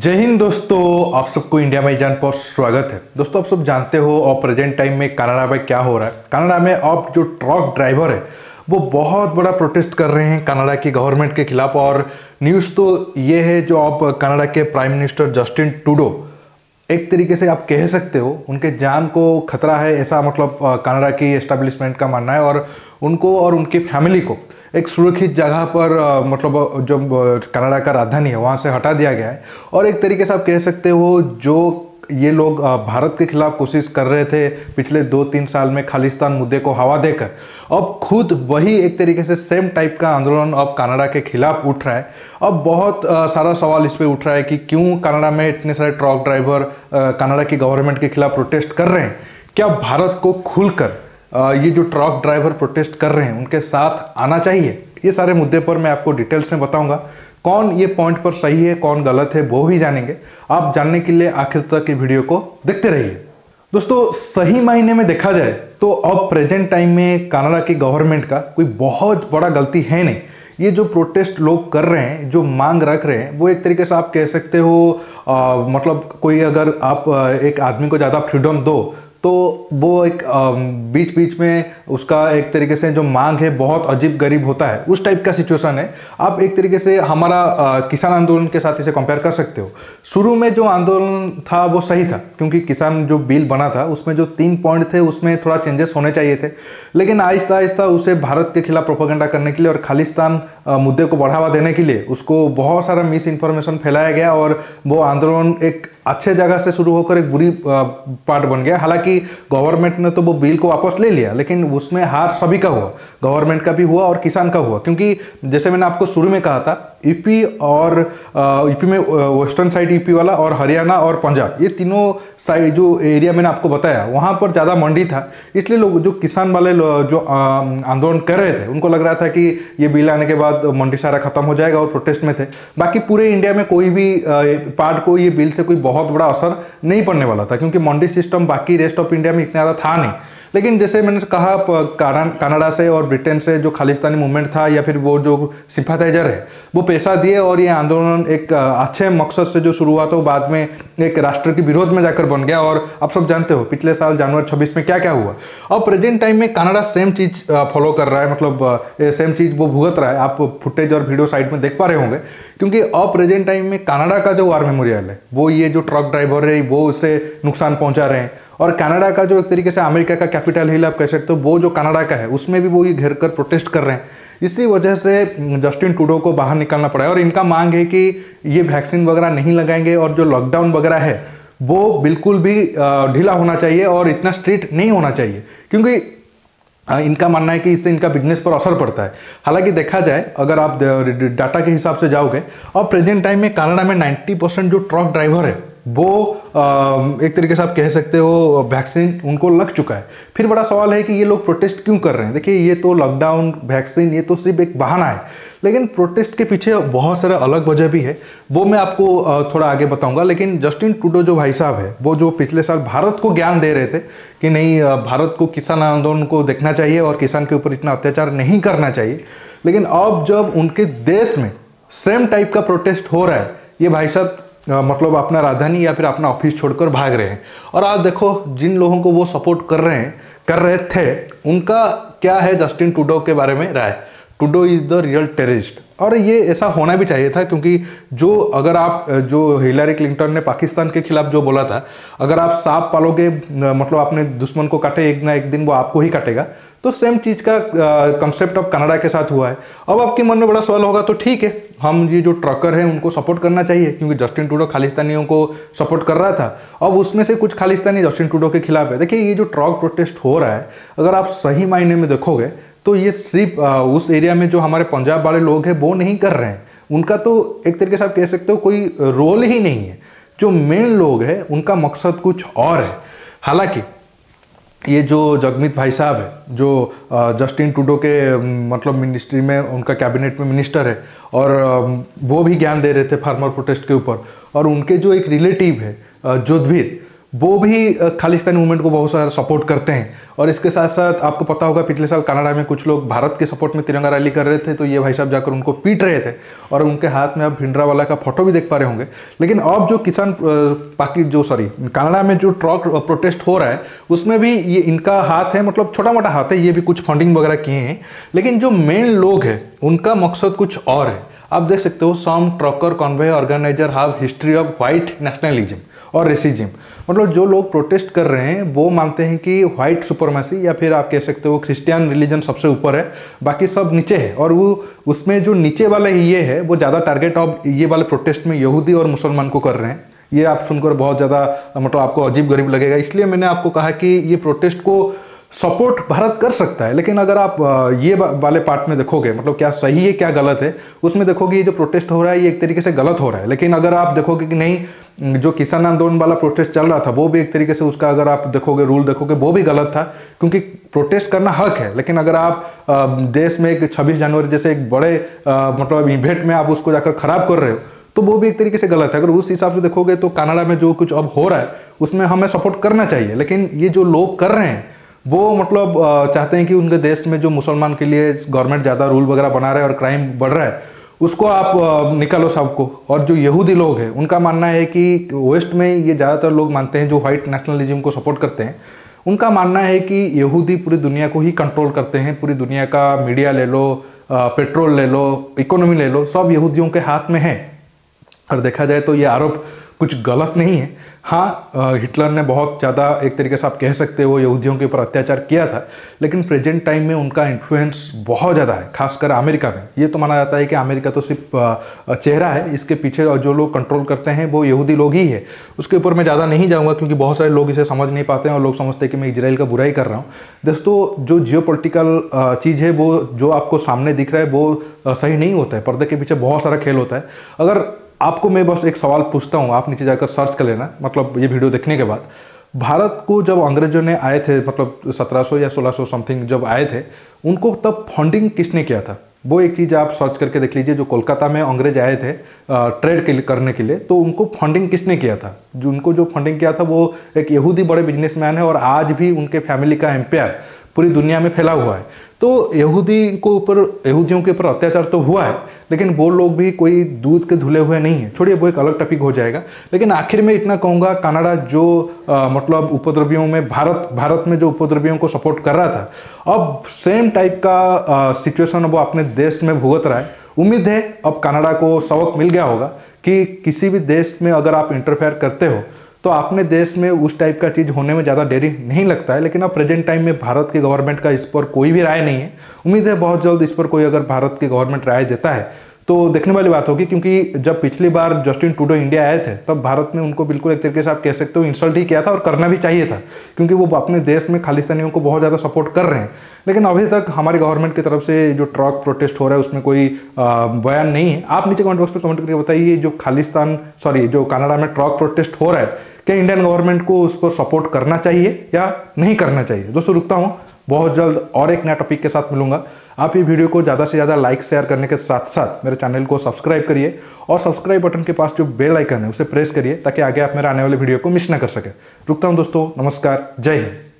जय हिंद दोस्तों, आप सबको इंडिया में जान पर स्वागत है। दोस्तों, आप सब जानते हो और प्रेजेंट टाइम में कनाडा में क्या हो रहा है। कनाडा में अब जो ट्रक ड्राइवर है वो बहुत बड़ा प्रोटेस्ट कर रहे हैं कनाडा की गवर्नमेंट के खिलाफ। और न्यूज़ तो ये है जो अब कनाडा के प्राइम मिनिस्टर जस्टिन ट्रूडो, एक तरीके से आप कह सकते हो उनके जान को खतरा है, ऐसा मतलब कनाडा की एस्टेब्लिशमेंट का मानना है। और उनको और उनकी फैमिली को एक सुरक्षित जगह पर मतलब जो कनाडा का राजधानी है वहाँ से हटा दिया गया है। और एक तरीके से आप कह सकते हो जो ये लोग भारत के खिलाफ कोशिश कर रहे थे पिछले 2-3 साल में खालिस्तान मुद्दे को हवा देकर, अब खुद वही एक तरीके से सेम टाइप का आंदोलन अब कनाडा के खिलाफ उठ रहा है। अब बहुत सारा सवाल इस पे उठ रहा है कि क्यों कनाडा में इतने सारे ट्रक ड्राइवर कनाडा की गवर्नमेंट के खिलाफ प्रोटेस्ट कर रहे हैं। क्या भारत को खुलकर ये जो ट्रक ड्राइवर प्रोटेस्ट कर रहे हैं उनके साथ आना चाहिए? ये सारे मुद्दे पर मैं आपको डिटेल्स में बताऊंगा। कौन ये पॉइंट पर सही है, कौन गलत है, वो भी जानेंगे। आप जानने के लिए आखिर तक ये वीडियो को देखते रहिए। दोस्तों, सही मायने में देखा जाए तो अब प्रेजेंट टाइम में कनाडा की गवर्नमेंट का कोई बहुत बड़ा गलती है नहीं। ये जो प्रोटेस्ट लोग कर रहे हैं, जो मांग रख रहे हैं, वो एक तरीके से आप कह सकते हो मतलब कोई अगर आप एक आदमी को ज़्यादा फ्रीडम दो तो वो एक बीच बीच में उसका एक तरीके से जो मांग है बहुत अजीब गरीब होता है, उस टाइप का सिचुएशन है। आप एक तरीके से हमारा किसान आंदोलन के साथ इसे कंपेयर कर सकते हो। शुरू में जो आंदोलन था वो सही था, क्योंकि किसान जो बिल बना था उसमें जो 3 पॉइंट थे उसमें थोड़ा चेंजेस होने चाहिए थे। लेकिन आहिस्ता आहिस्ता उसे भारत के खिलाफ प्रोपेगेंडा करने के लिए और खालिस्तान मुद्दे को बढ़ावा देने के लिए उसको बहुत सारा मिस इन्फॉर्मेशन फैलाया गया और वो आंदोलन एक अच्छे जगह से शुरू होकर एक बुरी पार्ट बन गया। हालांकि गवर्नमेंट ने तो वो बिल को वापस ले लिया, लेकिन उसमें हार सभी का हुआ, गवर्नमेंट का भी हुआ और किसान का हुआ। क्योंकि जैसे मैंने आपको शुरू में कहा था, ईपी और ईपी में वेस्टर्न साइड ईपी वाला और हरियाणा और पंजाब, ये तीनों साइड जो एरिया मैंने आपको बताया वहाँ पर ज़्यादा मंडी था। इसलिए लोग जो किसान वाले जो आंदोलन कर रहे थे उनको लग रहा था कि ये बिल आने के बाद मंडी सारा खत्म हो जाएगा और प्रोटेस्ट में थे। बाकी पूरे इंडिया में कोई भी पार्ट को ये बिल से कोई बहुत बड़ा असर नहीं पड़ने वाला था, क्योंकि मंडी सिस्टम बाकी रेस्ट ऑफ इंडिया में इतना ज़्यादा था नहीं। लेकिन जैसे मैंने कहा, कनाडा से और ब्रिटेन से जो खालिस्तानी मूवमेंट था या फिर वो जो सिंपैथाइजर है वो पैसा दिए और ये आंदोलन एक अच्छे मकसद से जो शुरू हुआ था वो बाद में एक राष्ट्र के विरोध में जाकर बन गया। और आप सब जानते हो पिछले साल जनवरी 26 में क्या क्या हुआ। अब प्रेजेंट टाइम में कनाडा सेम चीज़ फॉलो कर रहा है, मतलब सेम चीज़ वो भुगत रहा है। आप फुटेज और वीडियो साइड में देख पा रहे होंगे, क्योंकि अब प्रेजेंट टाइम में कनाडा का जो वार मेमोरियल है वो ये जो ट्रक ड्राइवर है वो उसे नुकसान पहुंचा रहे हैं। और कनाडा का जो एक तरीके से अमेरिका का कैपिटल हिल आप कह सकते हो, वो जो कनाडा का है उसमें भी वो ये घेर कर प्रोटेस्ट कर रहे हैं। इसी वजह से जस्टिन ट्रूडो को बाहर निकलना पड़ा है। और इनका मांग है कि ये वैक्सीन वगैरह नहीं लगाएंगे और जो लॉकडाउन वगैरह है वो बिल्कुल भी ढीला होना चाहिए और इतना स्ट्रिक्ट नहीं होना चाहिए, क्योंकि इनका मानना है कि इससे इनका बिजनेस पर असर पड़ता है। हालांकि देखा जाए, अगर आप डाटा के हिसाब से जाओगे, अब प्रेजेंट टाइम में कनाडा में 90% जो ट्रक ड्राइवर है वो एक तरीके से आप कह सकते हो वैक्सीन उनको लग चुका है। फिर बड़ा सवाल है कि ये लोग प्रोटेस्ट क्यों कर रहे हैं। देखिए, ये तो लॉकडाउन, वैक्सीन, ये तो सिर्फ एक बहाना है, लेकिन प्रोटेस्ट के पीछे बहुत सारा अलग वजह भी है, वो मैं आपको थोड़ा आगे बताऊंगा। लेकिन जस्टिन ट्रूडो जो भाई साहब है वो जो पिछले साल भारत को ज्ञान दे रहे थे कि नहीं, भारत को किसान आंदोलन को देखना चाहिए और किसान के ऊपर इतना अत्याचार नहीं करना चाहिए, लेकिन अब जब उनके देश में सेम टाइप का प्रोटेस्ट हो रहा है, ये भाई साहब मतलब अपना राजधानी या फिर अपना ऑफिस छोड़कर भाग रहे हैं। और आज देखो, जिन लोगों को वो सपोर्ट कर रहे थे, उनका क्या है जस्टिन ट्रूडो के बारे में राय। Trudeau is the real terrorist. और ये ऐसा होना भी चाहिए था, क्योंकि जो अगर आप जो हिलरी क्लिंटन ने पाकिस्तान के खिलाफ जो बोला था, अगर आप सांप पालोगे मतलब अपने दुश्मन को काटे एक ना एक दिन वो आपको ही काटेगा, तो सेम चीज़ का कंसेप्ट अब कनाडा के साथ हुआ है। अब आपके मन में बड़ा सवाल होगा, तो ठीक है, हम ये जो ट्रकर हैं उनको सपोर्ट करना चाहिए, क्योंकि जस्टिन ट्रूडो खालिस्तानियों को सपोर्ट कर रहा था। अब उसमें से कुछ खालिस्तानी जस्टिन ट्रूडो के खिलाफ है। देखिए, ये जो ट्रक प्रोटेस्ट हो रहा है, अगर आप सही मायने में देखोगे तो ये सिर्फ उस एरिया में जो हमारे पंजाब वाले लोग हैं वो नहीं कर रहे हैं। उनका तो एक तरीके से आप कह सकते हो कोई रोल ही नहीं है। जो मेन लोग हैं उनका मकसद कुछ और है। हालांकि ये जो जगमीत भाई साहब है, जो जस्टिन ट्रूडो के मतलब मिनिस्ट्री में, उनका कैबिनेट में मिनिस्टर है, और वो भी ज्ञान दे रहे थे फार्मर प्रोटेस्ट के ऊपर। और उनके जो एक रिलेटिव है जोधवीर, वो भी खालिस्तानी मूवमेंट को बहुत सारा सपोर्ट करते हैं। और इसके साथ साथ आपको पता होगा पिछले साल कनाडा में कुछ लोग भारत के सपोर्ट में तिरंगा रैली कर रहे थे, तो ये भाई साहब जाकर उनको पीट रहे थे और उनके हाथ में आप भिंडरावाला का फोटो भी देख पा रहे होंगे। लेकिन अब जो कनाडा में जो ट्रक प्रोटेस्ट हो रहा है उसमें भी ये इनका हाथ है, मतलब छोटा मोटा हाथ है, ये भी कुछ फंडिंग वगैरह किए हैं। लेकिन जो मेन लोग हैं उनका मकसद कुछ और है। आप देख सकते हो, some trucker convoy organiser have history of white nationalism और रेसिज्म। मतलब जो लोग प्रोटेस्ट कर रहे हैं वो मानते हैं कि व्हाइट सुपरमेसी या फिर आप कह सकते हो क्रिश्चियन रिलीजन सबसे ऊपर है, बाकी सब नीचे है। और वो उसमें जो नीचे वाला ये है वो ज़्यादा टारगेट ऑफ ये वाले प्रोटेस्ट में यहूदी और मुसलमान को कर रहे हैं। ये आप सुनकर बहुत ज़्यादा मतलब आपको अजीब गरीब लगेगा, इसलिए मैंने आपको कहा कि ये प्रोटेस्ट को सपोर्ट भारत कर सकता है। लेकिन अगर आप ये वाले पार्ट में देखोगे, मतलब क्या सही है क्या गलत है, उसमें देखोगे ये जो प्रोटेस्ट हो रहा है ये एक तरीके से गलत हो रहा है। लेकिन अगर आप देखोगे कि नहीं, जो किसान आंदोलन वाला प्रोटेस्ट चल रहा था वो भी एक तरीके से उसका अगर आप देखोगे रूल देखोगे वो भी गलत था, क्योंकि प्रोटेस्ट करना हक है। लेकिन अगर आप देश में एक 26 जनवरी जैसे एक बड़े मतलब इवेंट में आप उसको जाकर खराब कर रहे हो तो वो भी एक तरीके से गलत है। अगर उस हिसाब से देखोगे तो कनाडा में जो कुछ अब हो रहा है उसमें हमें सपोर्ट करना चाहिए। लेकिन ये जो लोग कर रहे हैं वो मतलब चाहते हैं कि उनके देश में जो मुसलमान के लिए गवर्नमेंट ज़्यादा रूल वगैरह बना रहा है और क्राइम बढ़ रहा है उसको आप निकालो सबको। और जो यहूदी लोग हैं उनका मानना है कि वेस्ट में ये ज़्यादातर लोग मानते हैं जो वाइट नेशनलिज्म को सपोर्ट करते हैं, उनका मानना है कि यहूदी पूरी दुनिया को ही कंट्रोल करते हैं। पूरी दुनिया का मीडिया ले लो, पेट्रोल ले लो, इकोनॉमी ले लो, सब यहूदियों के हाथ में है। और देखा जाए तो ये आरोप कुछ गलत नहीं है। हाँ, हिटलर ने बहुत ज़्यादा एक तरीके से आप कह सकते हो यहूदियों के ऊपर अत्याचार किया था, लेकिन प्रेजेंट टाइम में उनका इन्फ्लुएंस बहुत ज़्यादा है, खासकर अमेरिका में। ये तो माना जाता है कि अमेरिका तो सिर्फ चेहरा है, इसके पीछे जो लोग कंट्रोल करते हैं वो यहूदी लोग ही है। उसके ऊपर मैं ज़्यादा नहीं जाऊँगा क्योंकि बहुत सारे लोग इसे समझ नहीं पाते हैं और लोग समझते हैं कि मैं इजराइल का बुराई कर रहा हूँ। दोस्तों, जो जियोपॉलिटिकल चीज़ है वो जो आपको सामने दिख रहा है वो सही नहीं होता है, पर्दे के पीछे बहुत सारा खेल होता है। अगर आपको मैं बस एक सवाल पूछता हूँ, आप नीचे जाकर सर्च कर लेना, मतलब ये वीडियो देखने के बाद, भारत को जब अंग्रेजों ने आए थे, मतलब 1700 या 1600 समथिंग जब आए थे, उनको तब फंडिंग किसने किया था? वो एक चीज़ आप सर्च करके देख लीजिए। जो कोलकाता में अंग्रेज आए थे ट्रेड करने के लिए, तो उनको फंडिंग किसने किया था? जो उनको जो फंडिंग किया था वो एक यहूदी बड़े बिजनेसमैन है और आज भी उनके फैमिली का एम्पायर पूरी दुनिया में फैला हुआ है। तो यहूदियों के ऊपर अत्याचार तो हुआ है, लेकिन वो लोग भी कोई दूध के धुले हुए नहीं है। छोड़िए, वो एक अलग टॉपिक हो जाएगा। लेकिन आखिर में इतना कहूँगा, कनाडा जो मतलब उपद्रवियों में भारत में जो उपद्रवियों को सपोर्ट कर रहा था, अब सेम टाइप का सिचुएशन वो अपने देश में भुगत रहा है। उम्मीद है अब कनाडा को सबक मिल गया होगा कि किसी भी देश में अगर आप इंटरफेयर करते हो तो अपने देश में उस टाइप का चीज़ होने में ज़्यादा देरी नहीं लगता है। लेकिन अब प्रेजेंट टाइम में भारत के गवर्नमेंट का इस पर कोई भी राय नहीं है। उम्मीद है बहुत जल्द इस पर कोई अगर भारत की गवर्नमेंट राय देता है तो देखने वाली बात होगी, क्योंकि जब पिछली बार जस्टिन ट्रूडो इंडिया आए थे तब भारत ने उनको बिल्कुल एक तरीके से आप कह सकते हो इंसल्ट ही किया था, और करना भी चाहिए था, क्योंकि वो अपने देश में खालिस्तानियों को बहुत ज़्यादा सपोर्ट कर रहे हैं। लेकिन अभी तक हमारी गवर्नमेंट की तरफ से जो ट्रक प्रोटेस्ट हो रहा है उसमें कोई बयान नहीं है। आप नीचे कमेंट बॉक्स में कमेंट करके बताइए, जो कनाडा में ट्रक प्रोटेस्ट हो रहा है, क्या इंडियन गवर्नमेंट को उस पर सपोर्ट करना चाहिए या नहीं करना चाहिए? दोस्तों, रुकता हूँ, बहुत जल्द और एक नया टॉपिक के साथ मिलूंगा। आप ये वीडियो को ज़्यादा से ज़्यादा लाइक शेयर करने के साथ साथ मेरे चैनल को सब्सक्राइब करिए और सब्सक्राइब बटन के पास जो बेल आइकन है उसे प्रेस करिए ताकि आगे आप मेरे आने वाले वीडियो को मिस ना कर सके। रुकता हूँ दोस्तों, नमस्कार, जय हिंद।